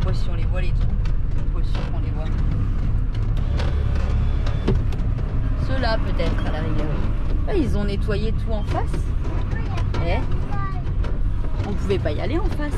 pas si on les voit les trous. Pas sûr qu'on les voit. Ceux-là peut-être à la rigueur. Ah, ils ont nettoyé tout en face. Eh, on pouvait pas y aller en face.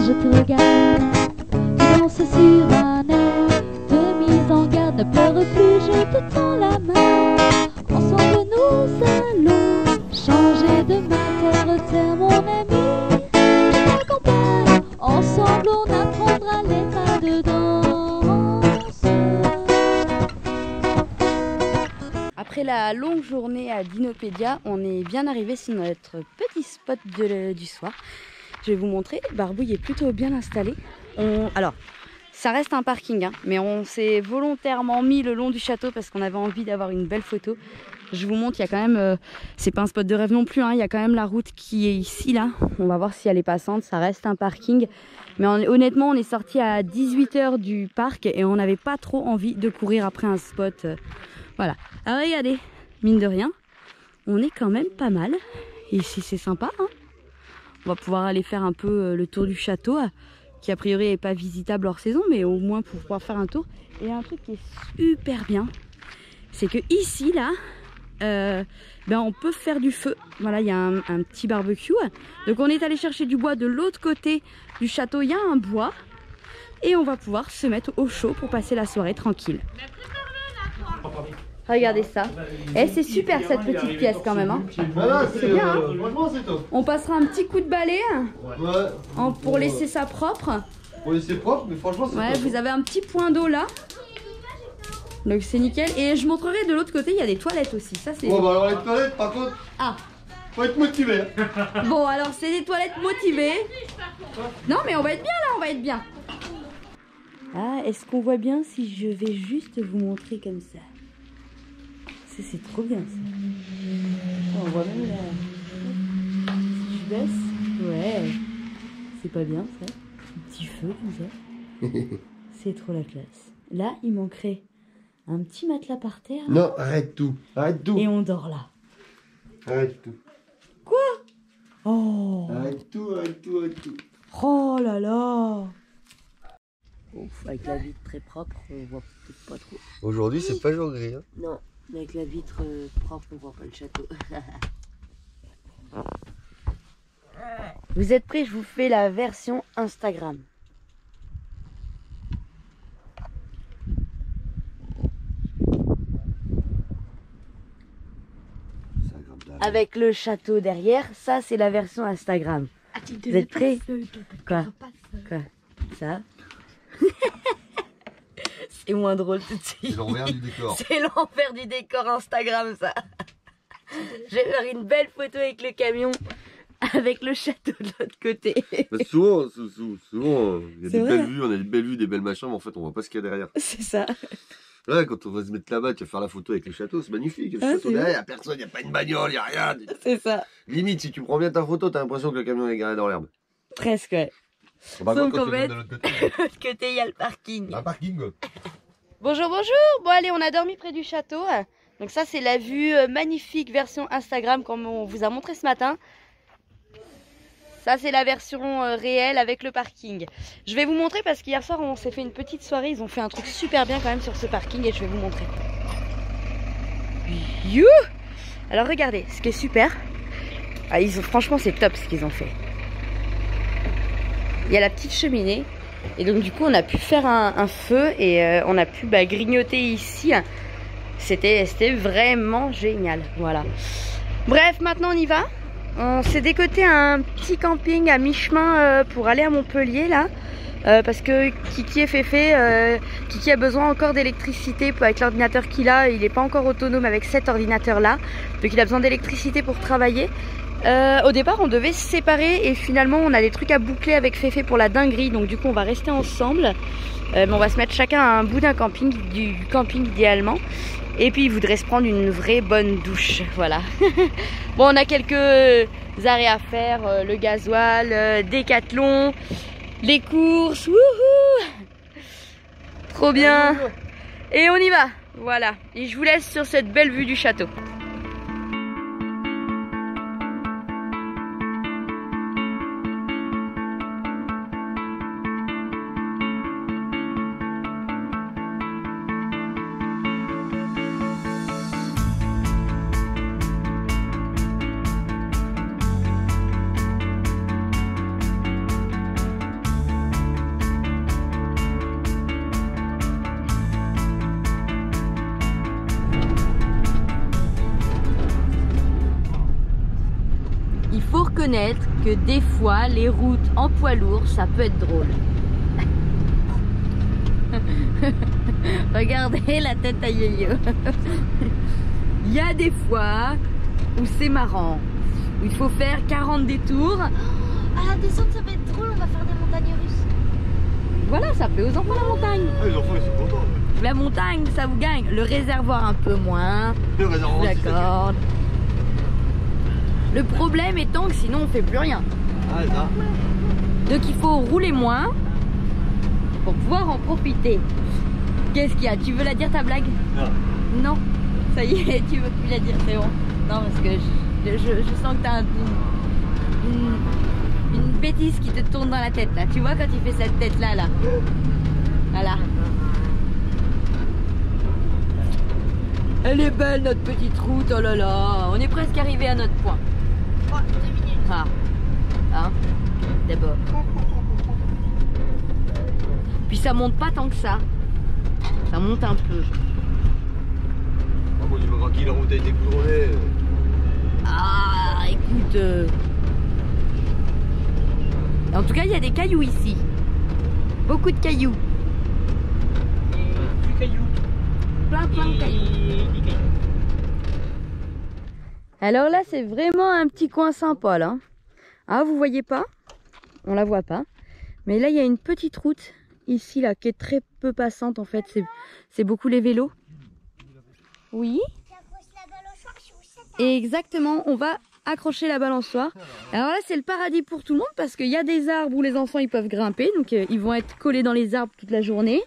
Je te regarde, tu danses sur un air de mise en garde. Ne pleure plus, je te tends la main. Ensemble nous allons changer de main. Terre, mon ami, je t'accompagne. Ensemble on apprendra les pas de danse. Après la longue journée à Dinopédia, on est bien arrivé sur notre petit spot du soir. Je vais vous montrer, Barbouille est plutôt bien installé. Alors, ça reste un parking, hein, mais on s'est volontairement mis le long du château parce qu'on avait envie d'avoir une belle photo. Je vous montre, il y a quand même, c'est pas un spot de rêve non plus, hein, il y a quand même la route qui est ici, là. On va voir si elle est passante, ça reste un parking. Mais honnêtement, on est sorti à 18 h du parc et on n'avait pas trop envie de courir après un spot. Voilà. Alors regardez, mine de rien, on est quand même pas mal. Et ici, c'est sympa, hein. On va pouvoir aller faire un peu le tour du château, qui a priori n'est pas visitable hors saison, mais au moins pour pouvoir faire un tour. Et un truc qui est super bien, c'est que ici, là, on peut faire du feu. Voilà, il y a un petit barbecue. Donc on est allé chercher du bois de l'autre côté du château, il y a un bois. Et on va pouvoir se mettre au chaud pour passer la soirée tranquille. Regardez ça. Et c'est super cette petite pièce quand même. Hein. Voilà, c'est bien. Hein. Franchement, c'est top. On passera un petit coup de balai Ouais. pour laisser ça propre. Pour laisser propre, mais franchement, c'est top. Vous avez un petit point d'eau là. Donc c'est nickel. Et je montrerai de l'autre côté, il y a des toilettes aussi. Ça c'est. Bon, bah alors les toilettes, par contre, faut être motivé. Bon, alors c'est des toilettes motivées. Non, mais on va être bien là, on va être bien. Ah, est-ce qu'on voit bien si je vais juste vous montrer comme ça? C'est trop bien ça. Oh, on voit même là. Si je baisse, ouais. C'est pas bien ça. Un petit feu comme ça. C'est trop la classe. Là, il manquerait un petit matelas par terre. Non, arrête tout. Arrête tout. Et on dort là. Arrête tout. Quoi? Oh. Arrête tout, arrête tout, arrête tout. Oh là là. Ouf, avec la vitre très propre, on voit peut-être pas trop. Aujourd'hui, c'est pas jour gris. Hein. Non, avec la vitre propre, on voit pas le château. Vous êtes prêts? Je vous fais la version Instagram. Avec le château derrière, ça c'est la version Instagram. Vous êtes prêts? Quoi? Quoi? Ça? C'est moins drôle tout de suite. C'est l'envers du décor. C'est l'envers du décor Instagram ça. Je vais faire une belle photo avec le camion, avec le château de l'autre côté. Bah, souvent, il y a des belles vues, on a des belles vues, des belles machins, mais en fait on voit pas ce qu'il y a derrière. C'est ça. Là, quand on va se mettre là-bas, tu vas faire la photo avec le château, c'est magnifique. Le château derrière, il n'y a personne, il n'y a pas une bagnole, il n'y a rien. C'est ça. Limite, si tu prends bien ta photo, t'as l'impression que le camion est garé dans l'herbe. Presque, ouais. Sauf qu'en fait, de l'autre côté, il y a le parking. Un parking. Bonjour, bonjour. Bon, allez, on a dormi près du château. Donc ça, c'est la vue magnifique version Instagram comme on vous a montré ce matin. Ça, c'est la version réelle avec le parking. Je vais vous montrer parce qu'hier soir, on s'est fait une petite soirée. Ils ont fait un truc super bien quand même sur ce parking et je vais vous montrer. You! Alors, regardez, ce qui est super. Ah, franchement, c'est top ce qu'ils ont fait. Il y a la petite cheminée. Et donc, du coup, on a pu faire un feu et on a pu grignoter ici. C'était vraiment génial. Voilà. Bref, maintenant, on y va. On s'est décoté un petit camping à mi-chemin pour aller à Montpellier là parce que Kiki et Féfé, Kiki a besoin encore d'électricité avec l'ordinateur qu'il a, il n'est pas encore autonome avec cet ordinateur là, donc il a besoin d'électricité pour travailler. Au départ on devait se séparer et finalement on a des trucs à boucler avec Féfé pour la dinguerie, donc du coup on va rester ensemble, mais on va se mettre chacun à un bout d'un camping, du camping idéalement. Et puis il voudrait se prendre une vraie bonne douche, voilà. Bon, on a quelques arrêts à faire, le gasoil, Décathlon, les courses, wouhou! Trop bien! Et on y va, voilà. Et je vous laisse sur cette belle vue du château. Il faut reconnaître que des fois, les routes en poids lourd, ça peut être drôle. Regardez la tête à Yo-Yo. Il y a des fois où c'est marrant, où il faut faire 40 détours. À la descente, ça va être drôle, on va faire des montagnes russes. Voilà, ça plaît aux enfants la montagne. Ah, les enfants ils sont contents. Ouais. La montagne, ça vous gagne. Le réservoir un peu moins. Le réservoir, D'accord. Le problème étant que sinon on fait plus rien. Ah, ça. Donc il faut rouler moins pour pouvoir en profiter. Qu'est-ce qu'il y a? Tu veux la dire ta blague? Non. Non. Ça y est, tu veux plus la dire, c'est bon. Non, parce que je sens que t'as une bêtise qui te tourne dans la tête là. Tu vois quand il fait cette tête là, là. Voilà. Elle est belle notre petite route, oh là là. On est presque arrivé à notre point. Oh, 2 minutes. Ah. Hein? D'abord. Puis ça monte pas tant que ça. Ça monte un peu. Par contre, tu vois qui la route a été goudronnée. Ah, écoute. En tout cas, il y a des cailloux ici. Beaucoup de cailloux. Et plus cailloux. Plein de cailloux. Alors là, c'est vraiment un petit coin sympa là. Ah, vous voyez pas? On la voit pas. Mais là, il y a une petite route ici là qui est très peu passante en fait. C'est beaucoup les vélos. Oui. Et exactement, on va accrocher la balançoire. Alors là, c'est le paradis pour tout le monde parce qu'il y a des arbres où les enfants ils peuvent grimper. Donc ils vont être collés dans les arbres toute la journée.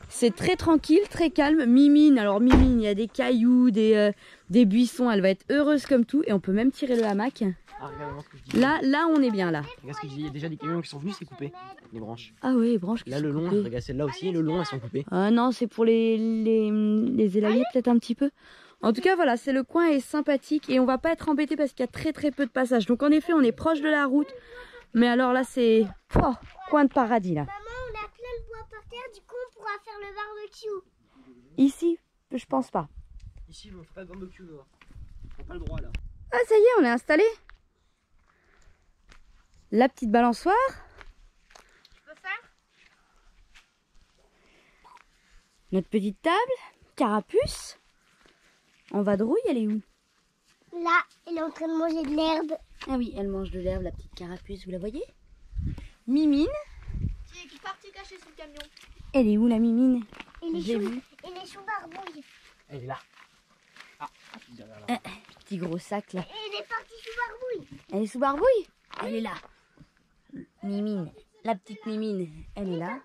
C'est très tranquille, très calme. Mimine, alors Mimine, il y a des cailloux, des buissons. Elle va être heureuse comme tout. Et on peut même tirer le hamac. Ah, regarde ce que je dis. Là, on est bien là. Regarde ce que je dis. Il y a déjà des camions qui sont venus, c'est coupé. Les branches. Ah oui, les branches qui Là, sont le long, coupées. regarde celle-là aussi. Le long, elles sont coupées. Ah non, c'est pour les élaguer peut-être un petit peu. En tout cas, voilà, c'est le coin est sympathique et on va pas être embêté parce qu'il y a très peu de passages. Donc en effet, on est proche de la route. Mais alors là, c'est coin de paradis là. Maman, on a plein de bois par terre, du coup on pourra faire le barbecue. Ici, je pense pas. Ici, on fera pas de barbecue. On n'a pas le droit là. Ah ça y est, on est installé. La petite balançoire. Tu peux faire? Notre petite table. Carapuce. En vadrouille, elle est où? Là, elle est en train de manger de l'herbe. Ah oui, elle mange de l'herbe, la petite carapuce, vous la voyez? Mimine. Qui est partie cacher sous le camion. Elle est où la Mimine? Et les J'ai choux, vu. et les choux barbouilles. Elle est là. Ah, derrière là. Petit gros sac là. Et elle est partie sous barbouille. Elle est sous barbouille? Elle est là. Mimine, la petite Mimine, elle est là.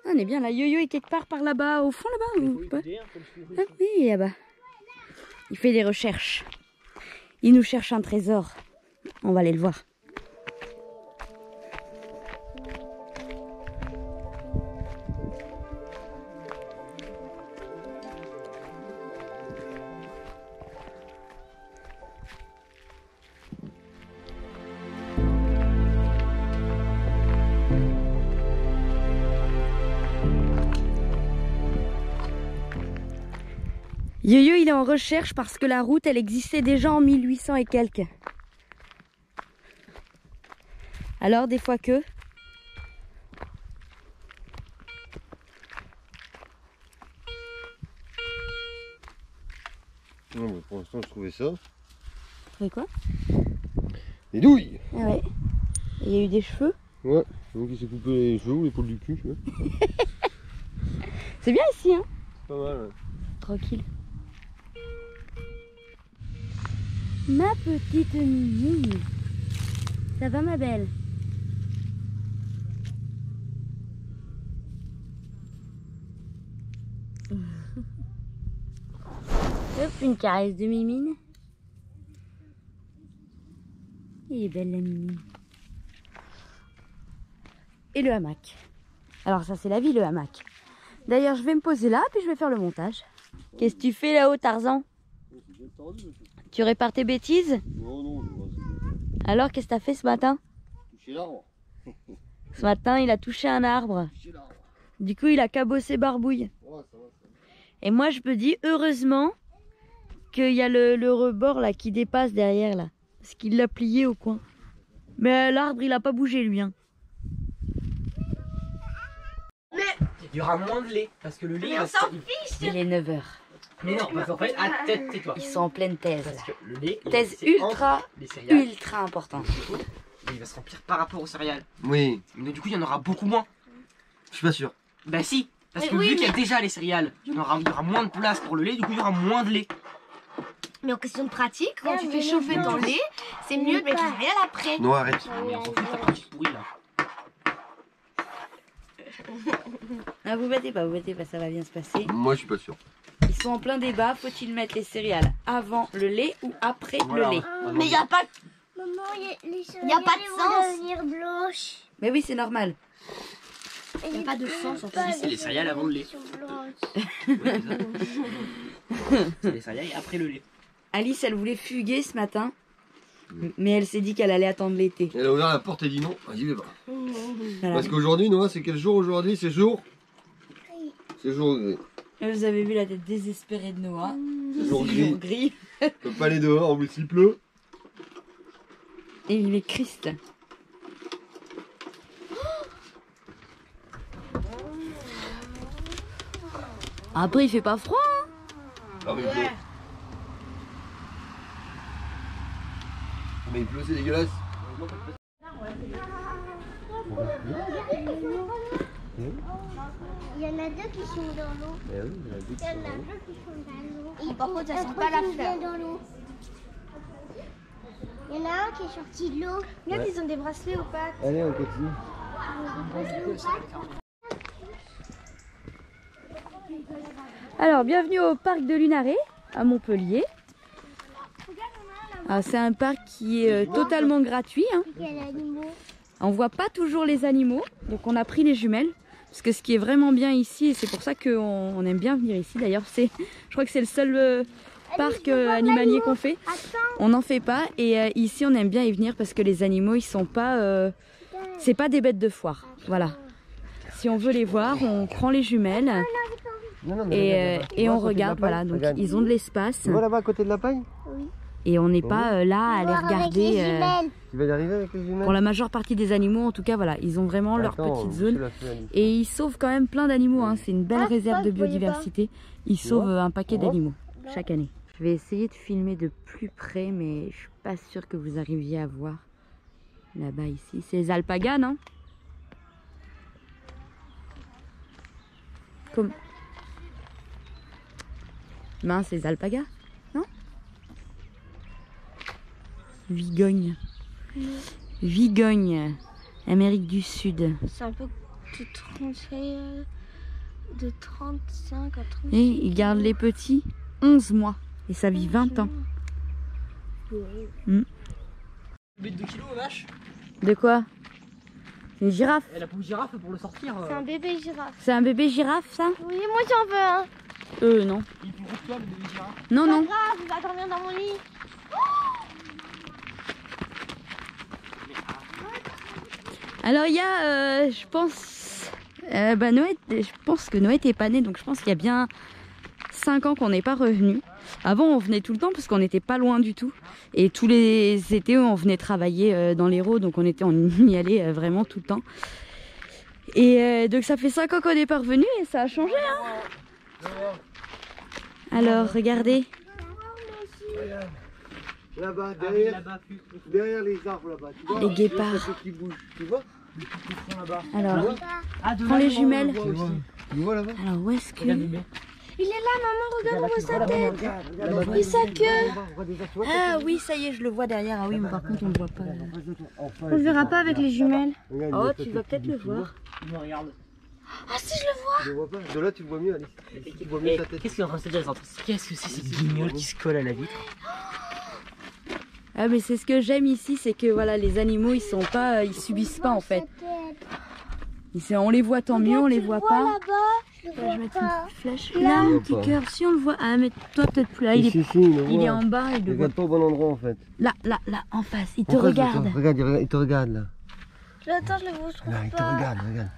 Ah, on est bien là. Yo-Yo est quelque part par là-bas, au fond là-bas ou pas? Ah oui, là-bas. Il fait des recherches. Il nous cherche un trésor. On va aller le voir. Yo-Yo, il est en recherche parce que la route, elle existait déjà en 1800 et quelques. Alors, des fois que... Non, mais pour l'instant, je trouvais ça. Vous trouvez quoi? Des douilles. Ah ouais. Il y a eu des cheveux. Ouais, donc il s'est coupé les cheveux ou les poils du cul, tu vois. C'est bien ici, hein? Pas mal, ouais. Tranquille. Ma petite Mimi. Ça va ma belle? Hop, une caresse de Mimine. Elle est belle la Mimine. Et le hamac. Alors ça c'est la vie le hamac. D'ailleurs je vais me poser là puis je vais faire le montage. Qu'est-ce que tu fais là-haut Tarzan? Tu répares tes bêtises? Non. Alors qu'est-ce que t'as fait ce matin? Toucher l'arbre. Ce matin il a touché un arbre. Du coup il a cabossé Barbouille. Ouais, ça va. Et moi je me dis heureusement qu'il y a le rebord là qui dépasse derrière là. Parce qu'il l'a plié au coin. Mais l'arbre il a pas bougé lui hein. Il y aura moins de lait parce que le lait. Il est 9h. Mais non, parce qu'en fait, tais-toi. Ils sont en pleine thèse Parce là. que le lait, Thèse c'est ultra, entre les céréales. ultra importante. Et il va se remplir par rapport aux céréales. Oui, Mais du coup, il y en aura beaucoup moins. je suis pas sûr. Bah si, parce Mais que oui, vu qu'il y a déjà les céréales, il y aura moins de place pour le lait, du coup il y aura moins de lait. Mais en question de pratique, quand tu fais chauffer ton lait, c'est mieux de mettre les céréales après. Non, arrête. Mais on s'en fout de ta partie pourrie là. Ah, vous battez pas, ça va bien se passer. Moi, je suis pas sûr. Ils sont en plein débat, faut-il mettre les céréales avant le lait ou après Voilà. le lait? Mais il n'y a pas de... Maman, Y a pas de sens. devenir blanches. Mais oui, c'est normal. Il n'y a pas de sens en fait. Si, c'est les céréales avant le lait. C'est les céréales et après le lait. Alice, elle voulait fuguer ce matin, mais elle s'est dit qu'elle allait attendre l'été. Elle a ouvert la porte et dit non, j'y vais pas. Voilà. Parce qu'aujourd'hui, Noah, c'est quel jour aujourd'hui? C'est jour? C'est jour gris. Vous avez vu la tête désespérée de Noah. C'est jour C'est gris. jour gris. On peut pas aller dehors, en plus il pleut. Et il est Christ. Après, il fait pas froid. Hein. Ah, mais il pleut. Mais il pleut, c'est dégueulasse. Il y en a deux qui sont dans l'eau. Eh oui, il y en a deux Il y en a deux qui sont dans l'eau. Et par contre, ça Un sent pas la qui vient fleur. dans l'eau. Il y en a un qui est sorti de l'eau. Regarde, ils ont des bracelets aux pattes. Allez, on continue. Alors, bienvenue au parc de Lunaret, à Montpellier. Alors, c'est un parc qui est totalement gratuit. Hein. Il y a l'animal. On voit pas toujours les animaux, donc on a pris les jumelles. Parce que ce qui est vraiment bien ici, et c'est pour ça qu'on aime bien venir ici d'ailleurs, je crois que c'est le seul parc animalier qu'on fait. On n'en fait pas, et ici on aime bien y venir parce que les animaux, ils sont pas, c'est pas des bêtes de foire. Voilà. Si on veut les voir, on prend les jumelles et on regarde. Voilà, donc ils ont de l'espace. Tu vois là-bas à côté de la paille? Et on n'est pas là à les regarder. Tu vas y arriver avec les jumelles? Pour la majeure partie des animaux, en tout cas, voilà, ils ont vraiment leur petite zone. Et ils sauvent quand même plein d'animaux. Hein. C'est une belle réserve de biodiversité. Ils sauvent un paquet d'animaux chaque année. Je vais essayer de filmer de plus près, mais je suis pas sûre que vous arriviez à voir là-bas ici. C'est les alpagas, non? Comme... Mince, les alpagas, non? Vigogne. Vigogne, Amérique du Sud. C'est un peu de 35 à 30. Et ils gardent les petits 11 mois. Et ça vit 20 ans. Bête de kilo, vache. De quoi? Une girafe? Elle a pour girafe pour le sortir. C'est un bébé girafe. C'est un bébé girafe, ça? Oui, moi j'en veux un. Non. Il est plus gros que toi, le bébé girafe. Non, non. Grave, il va dormir dans mon lit. Alors il y a, je pense, Noé, je pense que Noé n'était pas né, donc je pense qu'il y a bien 5 ans qu'on n'est pas revenu. Avant on venait tout le temps parce qu'on n'était pas loin du tout. Et tous les étés on venait travailler dans l'Hérault, donc on y allait vraiment tout le temps. Et donc ça fait 5 ans qu'on n'est pas revenu et ça a changé. Hein. Alors regardez. Là-bas, derrière les arbres là-bas, tu vois? Les guépards. Qui bougent, tu vois? Alors, Ah, de prends les jumelles. Tu vois là-bas? Alors où est-ce que... Regarde, bébé. Il est là, maman, regarde, on voit sa tête. Et sa queue. Ah oui, ça y est, je le vois derrière. Ah oui, mais par contre, on le voit pas. On le verra pas avec les jumelles. Oh, tu vas peut-être le voir. Il me regarde. Ah si, je le vois. Tu le vois pas. De là, tu le vois mieux, Alice. Tu vois mieux sa tête. Qu'est-ce qu'il est en train de se dire? Qu'est-ce que c'est cette guignole qui se colle à la vitre? Ah mais c'est ce que j'aime ici, c'est que voilà, les animaux ils sont pas, ils subissent pas en fait. On les voit tant mieux, on les voit pas. Là-bas, je Je vais le mettre vois pas. une flèche là, un petit cœur. Si on le voit, ah mais toi peut-être plus là, il est en bas, il le voit. Regarde pas au bon endroit en fait. Là, en face, il te regarde. Regarde, il te regarde là. Attends, je le vois, je trouve Là, il te pas. regarde, regarde.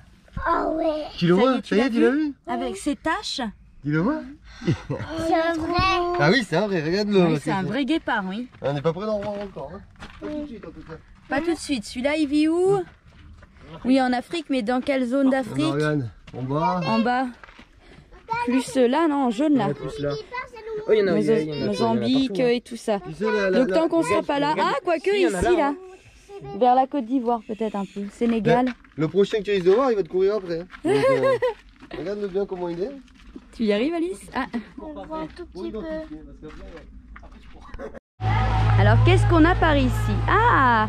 Ah ouais. Tu le Ça y vois? est, tu Ça y l'as est, tu l'as vu? Avec ses taches. Tu le vois? C'est un vrai. Ah oui, c'est un vrai, regarde-le. Oui, c'est un vrai guépard, oui. On n'est pas prêt d'en voir encore. Hein. Pas tout de suite en tout cas. Pas tout de suite. Celui-là, il vit où? Oui, en Afrique, mais dans quelle zone d'Afrique? Regarde, en bas. En bas. Plus là, non, en jaune là. Plus là. Oh, il y en a, il y en a Mozambique partout, hein. et tout ça. Tu sais, Donc tant qu'on sera pas là, ah quoique Si, il y en a ici là, là, vers la Côte d'Ivoire peut-être un peu, Sénégal. Le prochain que tu risques de voir, il va te courir après. Donc, regarde-le bien comment il est. Tu y arrives Alice? Ah. On le voit un tout petit peu. Alors qu'est-ce qu'on a par ici? Ah,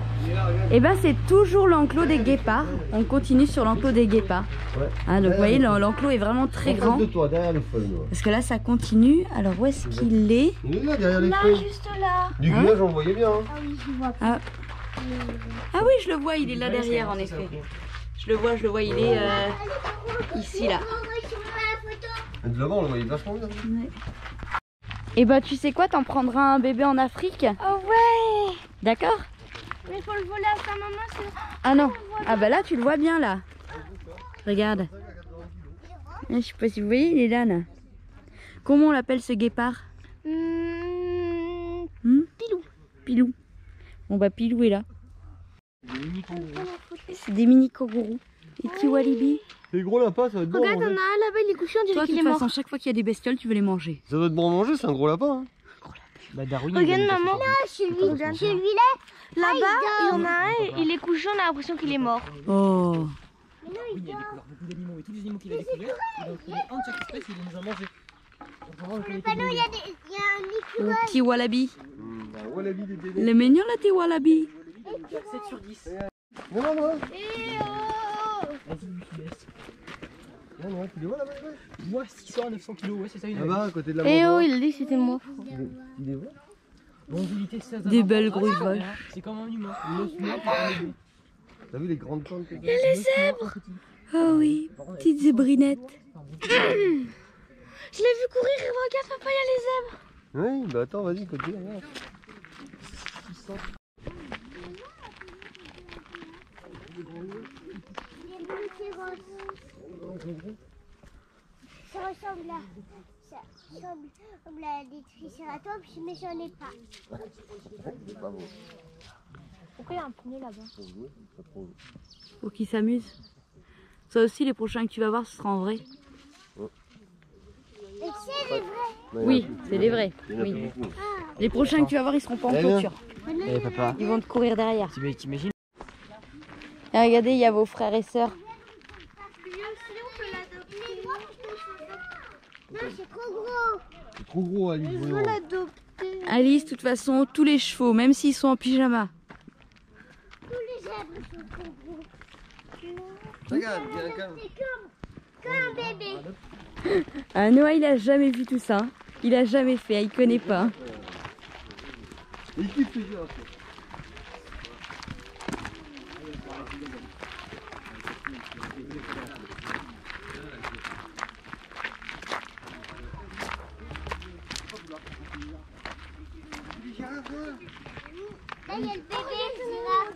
et ben c'est toujours l'enclos des guépards. On continue sur l'enclos des guépards. Ouais. Ah, donc vous voyez l'enclos est vraiment très grand. de toi, derrière les feuilles. Parce que là ça continue. Alors où est-ce qu'il est? Il est là, derrière les Là, feuilles. juste là. Du grillage, on le voyait bien. Hein. Ah oui, je le vois. Ah. Ah oui, je le vois, il est là derrière en effet. Je le vois, il est ici là. Et de l'avant, on le voyait vachement bien. Et bah tu sais quoi, t'en prendras un bébé en Afrique? Ah ouais. D'accord? Mais il faut le voler à sa maman, c'est... Ah non, ah bah là tu le vois bien là. Regarde. Je sais pas si vous voyez, il est là là. Comment on l'appelle ce guépard? Pilou. Pilou. Bon bah Pilou est là. C'est des mini kangourous. Et petits walibi. Les gros lapins, ça va être bon. Regarde, on a un là-bas, il est couché, on Toi dirait de qu'il est toute mort. façon, chaque fois qu'il y a des bestioles, tu veux les manger. Ça doit être bon à manger, c'est un gros lapin. Hein. Bah, Darwin, Regarde il a maman, là, chez lui là, là-bas, il y en a un, il est couché, on a l'impression qu'il est mort. Oh. Oui, il y a découvert beaucoup d'animaux, et tous les animaux qu'il a découverts, il a trouvé un de chaque espèce et il nous a mangé. Il y a un Le petit wallaby. Un wallaby des bébés. Le mignon là, tes wallaby. 7 sur 10. Non, non, non. Eh oh. Vas-y, tu laisses. Non, non, tu les vois là-bas? Moi, 600 à 900 kilos, ouais, c'est ça une Là-bas, à côté de la Eh oh, mangeoire. il a dit que c'était moi. Tu les vois? Longévité 16 à Des 20 belles ans. grosses Ah, vaches. c'est comme un humain. Une autre humain, puis un bébé. T'as vu les grandes plantes que Les zèbres. Oh oui, petite zébrinettes. Je l'ai vu courir, regarde papa, il y a les zèbres. Oui, bah attends, vas-y, continue, regarde. Ça ressemble à des triceratops, mais j'en ai pas. C'est pas beau. Pourquoi il y a un pneu là-bas? Pour qu'ils s'amusent. Ça aussi, les prochains que tu vas voir, ce sera en vrai. Et c'est les vrais. Oui, c'est les vrais. Il y en a Oui. plus beaucoup. Les prochains que tu vas voir, ils seront pas en Eh bien. clôture. Eh papa, Ils vont te courir derrière. t'imagines? Et regardez, il y a vos frères et sœurs. Non, c'est trop gros. C'est trop gros, Alice. Je voyons. veux l'adopter. Alice, de toute façon, tous les chevaux, même s'ils sont en pyjama. Tous les zèbres sont trop gros. Regarde, il y a un câble. C'est comme un bébé. Ah, Noah, il a jamais vu tout ça. Hein. Il a jamais fait, il connaît pas. Hein. Il kiffe les girafes. Là, il y a le bébé girafe.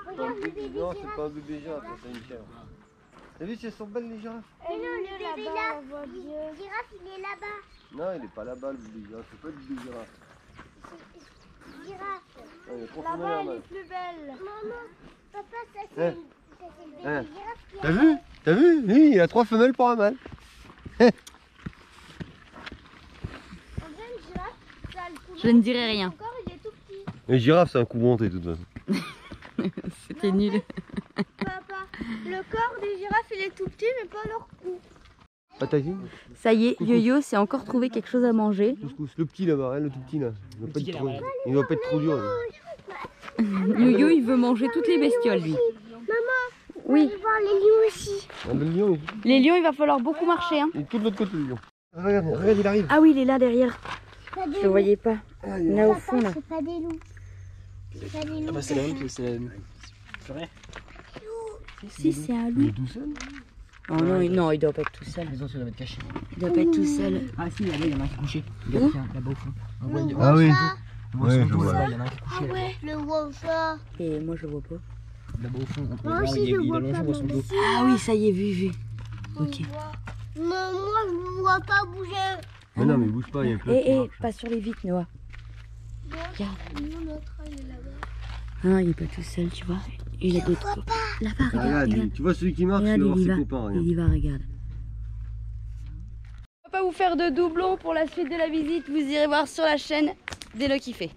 Regarde le bébé Non, girafe. c'est pas un bébé girafe, c'est une chèvre. T'as vu si elles sont belles les girafes? Mais non, le bébé là. Le girafe, il est là-bas. Non, il est pas là-bas le bébé girafe, c'est pas du bébé girafe. Girafe. Non, il est trop femelle là-bas. Plus belle. Maman, papa, ça Eh. c'est le bébé Eh. girafe qui T'as vu? T'as vu? Oui, il a 3 femelles pour un mâle. a une girafe. Ça a le cou Je ne dirai rien. encore, il est tout petit. Les girafes, c'est un coup monté de toute façon. C'était nul. Papa, le corps des girafes, il est tout petit, mais pas leur cou. Patati. Ça y est, Yo-Yo s'est encore trouvé quelque chose à manger. Couscous. Le petit là-bas, hein, le tout petit là. Il doit pas être trop dur. Yo-Yo, il veut manger toutes les bestioles, lui. Oui. On va voir les lions aussi. Ah, le lion, Les lions, il va falloir beaucoup marcher. Hein. il est tout de l'autre côté le lion. Regarde, regarde, il arrive. Ah oui, il est là derrière. Pas des Je le voyais pas. Ah, Là au fond, là. C'est pas des loups. C'est pas des loups. Ah bah c'est la même que c'est vrai. Si, c'est un il loup. est tout seul. Oh non, non, il doit pas être tout seul. Les autres doivent être cachés. Il doit pas être tout seul. Ah si, là, il y en a un qui est couché. Où Là-bas au fond. On voit, il Ah oui. on voit Ouais, son je dos vois. là-bas, il y en a un qui est Ah couché. ouais, je le vois ça. Et moi, je le vois pas. Là-bas au fond, on peut Moi voir, aussi, il je est vois allongé, pas. on voit son dos. Ah oui, ça y est, vu. Ok. Non, moi, je ne vois pas bouger. Mais non, mais bouge pas, il y a plein qui marche. pas sur les vitres, Noah. Regarde. Non, l'autre, il est là-bas. Ah, il est pas tout seul, tu vois. Il a des trous. Là-bas, Ah, regarde, regarde, regarde. tu vois celui qui marche, Regarde, tu vas voir il y ses va. copains. Regarde. Il y va, regarde. On va pas vous faire de doublons pour la suite de la visite. Vous irez voir sur la chaîne d'Hello Kiffé.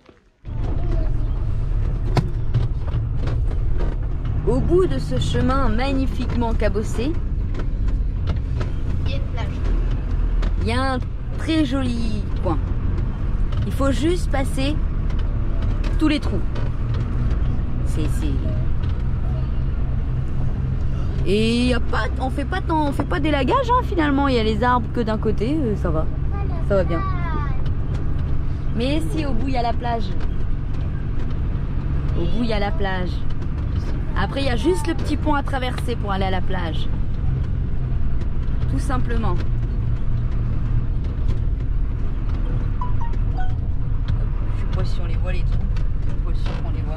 Au bout de ce chemin magnifiquement cabossé, Il y a une plage. il y a un très joli coin. Il faut juste passer tous les trous. Et y a pas, on fait pas d'élagage hein, finalement. Il y a les arbres que d'un côté, ça va bien. Mais si au bout il y a la plage. Au bout il y a la plage. Après il y a juste le petit pont à traverser pour aller à la plage. Tout simplement. Je sais pas si on les voit les trous. Je suis pas sûre qu'on les voit.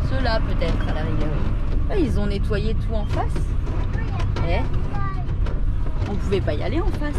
Ceux-là peut-être à la rigueur. Ah, ils ont nettoyé tout en face. Eh, on pouvait pas y aller en face.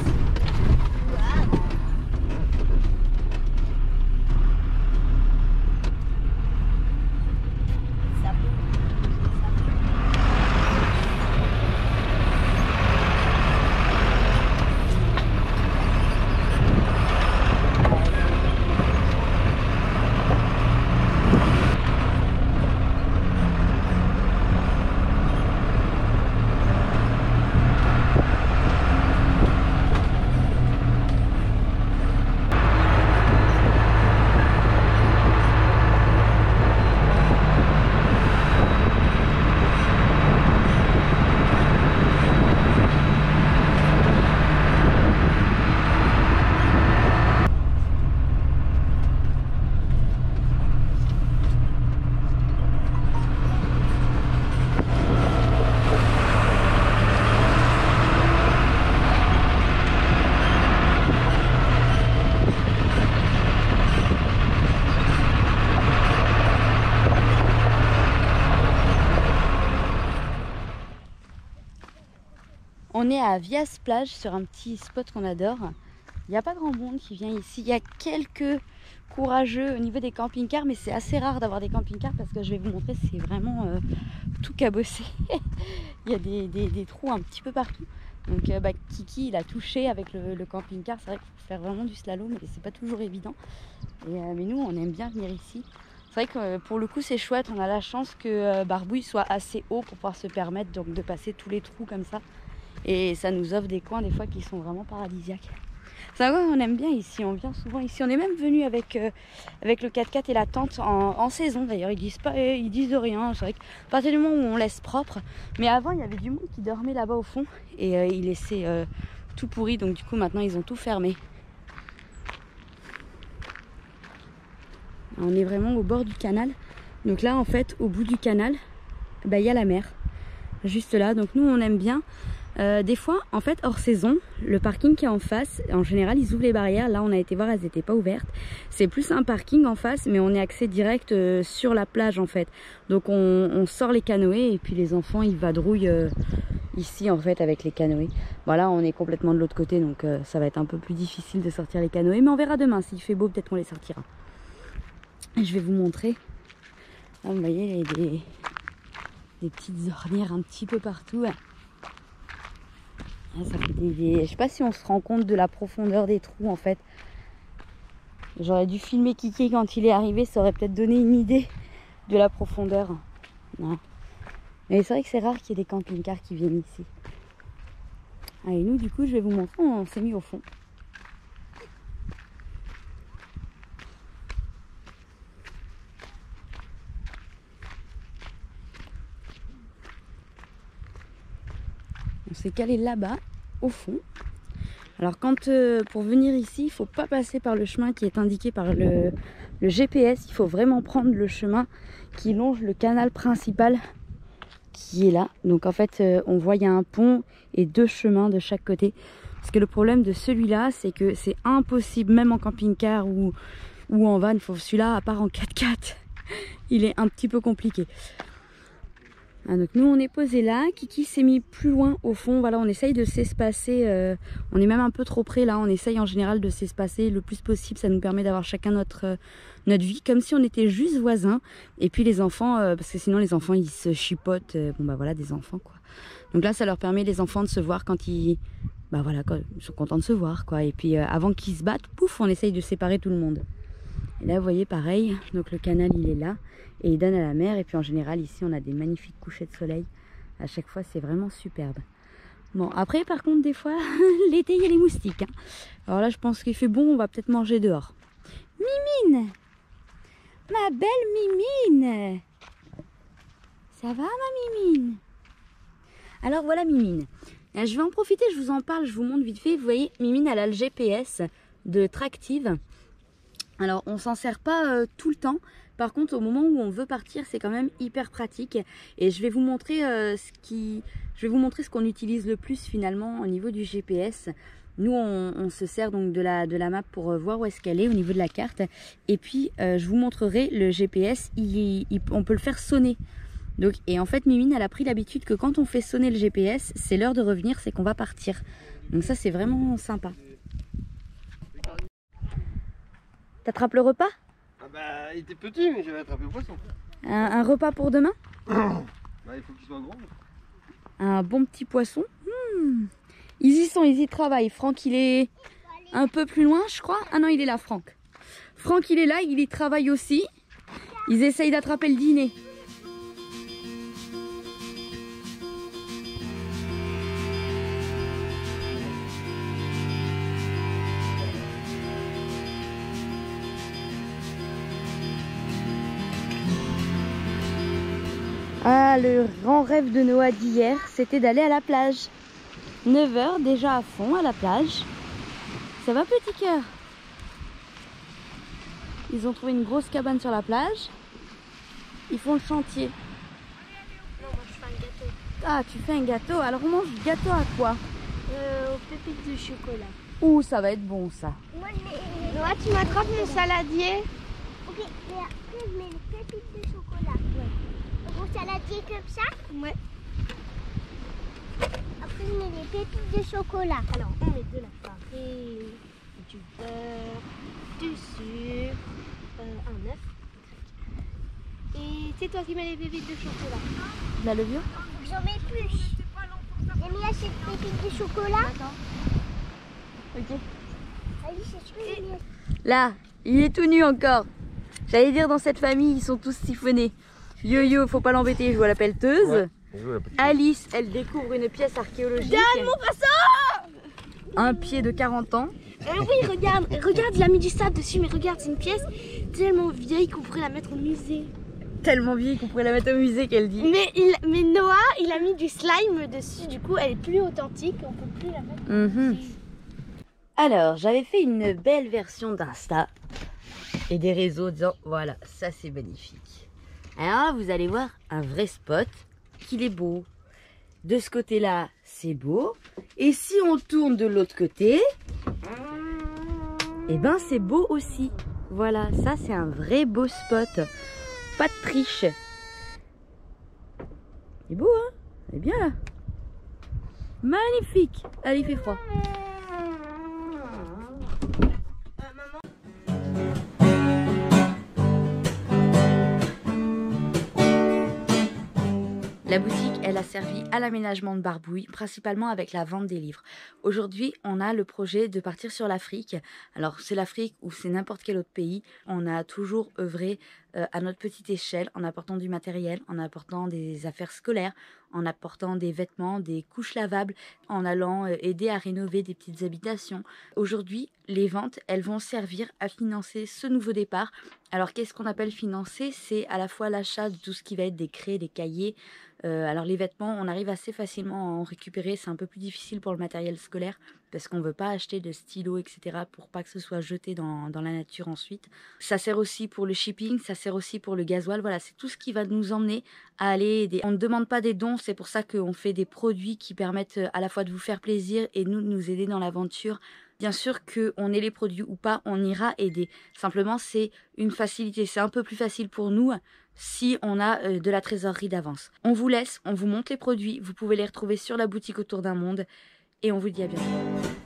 On est à Vias Plage sur un petit spot qu'on adore. Il n'y a pas grand monde qui vient ici. Il y a quelques courageux au niveau des camping-cars, mais c'est assez rare d'avoir des camping-cars parce que je vais vous montrer, c'est vraiment tout cabossé. Il y a des trous un petit peu partout. Donc Kiki il a touché avec le camping-car. C'est vrai qu'il faut faire vraiment du slalom, mais c'est pas toujours évident. Mais nous on aime bien venir ici. C'est vrai que pour le coup c'est chouette. On a la chance que Barbouille soit assez haut pour pouvoir se permettre donc de passer tous les trous comme ça. Et ça nous offre des coins des fois qui sont vraiment paradisiaques. C'est vrai, on aime bien ici, on vient souvent ici. On est même venu avec le 4x4 et la tente en saison d'ailleurs. Ils disent de rien. C'est vrai qu'à partir du moment où on laisse propre. Mais avant il y avait du monde qui dormait là-bas au fond. Et ils laissaient tout pourri. Donc du coup maintenant ils ont tout fermé. On est vraiment au bord du canal. Donc là en fait au bout du canal, il y a la mer. Juste là. Donc nous on aime bien. Des fois, en fait, hors saison, le parking qui est en face, en général, ils ouvrent les barrières. Là, on a été voir, elles n'étaient pas ouvertes. C'est plus un parking en face, mais on est accès direct sur la plage, en fait. Donc, on sort les canoës et puis les enfants, ils vadrouillent ici, en fait, avec les canoës. Voilà, on est complètement de l'autre côté, donc ça va être un peu plus difficile de sortir les canoës. Mais on verra demain. S'il fait beau, peut-être qu'on les sortira. Et je vais vous montrer. Là, vous voyez, il y a des petites ornières un petit peu partout. Ça fait je sais pas si on se rend compte de la profondeur des trous en fait. J'aurais dû filmer Kiki quand il est arrivé, ça aurait peut-être donné une idée de la profondeur. Ouais. Mais c'est vrai que c'est rare qu'il y ait des camping-cars qui viennent ici. Ah, et nous, du coup, je vais vous montrer, on s'est mis au fond. On s'est calé là-bas, au fond. Alors quand pour venir ici, il ne faut pas passer par le chemin qui est indiqué par le GPS. Il faut vraiment prendre le chemin qui longe le canal principal qui est là. Donc en fait, on voit il y a un pont et 2 chemins de chaque côté. Parce que le problème de celui-là, c'est que c'est impossible, même en camping-car ou en van. Celui-là, à part en 4x4, il est un petit peu compliqué. Ah, donc nous on est posé là, Kiki s'est mis plus loin au fond, voilà, on essaye de s'espacer, on est même un peu trop près là, on essaye en général de s'espacer le plus possible, ça nous permet d'avoir chacun notre vie, comme si on était juste voisins, et puis les enfants, parce que sinon les enfants ils se chipotent, bon bah voilà, des enfants quoi. Donc là ça leur permet les enfants de se voir quand ils, bah voilà, quand ils sont contents de se voir quoi, et puis avant qu'ils se battent, pouf, on essaye de séparer tout le monde. Et là vous voyez pareil, donc le canal il est là et il donne à la mer, et puis en général ici on a des magnifiques couchers de soleil, à chaque fois c'est vraiment superbe. Bon après par contre des fois l'été il y a les moustiques hein. Alors là je pense qu'il fait bon, on va peut-être manger dehors. Mimine, ma belle Mimine, ça va ma Mimine? Alors voilà Mimine, je vais en profiter, je vous en parle, je vous montre vite fait. Vous voyez Mimine elle a le GPS de Tractive. Alors on s'en sert pas tout le temps, par contre au moment où on veut partir c'est quand même hyper pratique, et je vais vous montrer ce qu'on utilise le plus finalement au niveau du GPS. Nous on se sert donc de la map pour voir où est-ce qu'elle est au niveau de la carte, et puis je vous montrerai le GPS, on peut le faire sonner. Donc, et en fait Mimine elle a pris l'habitude que quand on fait sonner le GPS, c'est l'heure de revenir, c'est qu'on va partir. Donc ça c'est vraiment sympa. T'attrapes le repas? Ah bah, il était petit, mais j'avais attrapé le poisson. Un repas pour demain? Bah, il faut qu'il soit grand. Un bon petit poisson. Ils y sont, ils y travaillent. Franck, il est un peu plus loin, je crois. Ah non, il est là, Franck. Franck, il est là, il y travaille aussi. Ils essayent d'attraper le dîner. Ah, le grand rêve de Noah d'hier, c'était d'aller à la plage. 9 h déjà à fond à la plage. Ça va petit cœur? Ils ont trouvé une grosse cabane sur la plage. Ils font le chantier. Non, moi je fais un gâteau. Ah, tu fais un gâteau. Alors on mange gâteau à quoi? Aux pépites de chocolat. Ouh, ça va être bon ça. Moi je mets... Noah, tu m'attrapes mon saladier? Ok, mais après je mets les pépites de chocolat. Ouais. Au saladier comme ça? Ouais. Après je mets les pépites de chocolat. Alors, on met de la farine, du beurre, du sucre, un œuf. Et c'est toi qui mets les pépites de chocolat. La levure? J'en mets plus. J'ai mis assez de pépites de chocolat. Ok. Allez, c'est ce que j'ai mis. Là, il est tout nu encore. J'allais dire dans cette famille, ils sont tous siphonnés. Yo-Yo, faut pas l'embêter, je joue à la pelleteuse. Ouais. Alice, elle découvre une pièce archéologique. Donne mon poisson! Un pied de 40 ans. Oui, regarde, il a mis du sable dessus, mais regarde, c'est une pièce tellement vieille qu'on pourrait la mettre au musée. Tellement vieille qu'on pourrait la mettre au musée, qu'elle dit. Mais Noah, il a mis du slime dessus, du coup elle est plus authentique, on peut plus la mettre. Alors, j'avais fait une belle version d'Insta et des réseaux disant voilà, ça c'est magnifique. Alors là, vous allez voir un vrai spot, qu'il est beau. De ce côté-là, c'est beau. Et si on tourne de l'autre côté, eh ben c'est beau aussi. Voilà, ça c'est un vrai beau spot. Pas de triche. C'est beau, hein? C'est bien là. Magnifique. Allez, il fait froid. La boutique, elle a servi à l'aménagement de Barbouille, principalement avec la vente des livres. Aujourd'hui, on a le projet de partir sur l'Afrique. Alors, c'est l'Afrique ou c'est n'importe quel autre pays. On a toujours œuvré à notre petite échelle, en apportant du matériel, en apportant des affaires scolaires, en apportant des vêtements, des couches lavables, en allant aider à rénover des petites habitations. Aujourd'hui, les ventes, elles vont servir à financer ce nouveau départ. Alors qu'est-ce qu'on appelle financer? C'est à la fois l'achat de tout ce qui va être des craies, des cahiers. Alors les vêtements, on arrive assez facilement à en récupérer. C'est un peu plus difficile pour le matériel scolaire parce qu'on ne veut pas acheter de stylos, etc. pour pas que ce soit jeté dans la nature ensuite. Ça sert aussi pour le shipping, ça sert aussi pour le gasoil. Voilà, c'est tout ce qui va nous emmener à aller aider. On ne demande pas des dons, c'est pour ça qu'on fait des produits qui permettent à la fois de vous faire plaisir et nous aider dans l'aventure. Bien sûr qu'on ait les produits ou pas, on ira aider. Simplement, c'est une facilité. C'est un peu plus facile pour nous si on a de la trésorerie d'avance. On vous laisse, on vous montre les produits. Vous pouvez les retrouver sur la boutique Autour d'un monde. Et on vous dit à bientôt.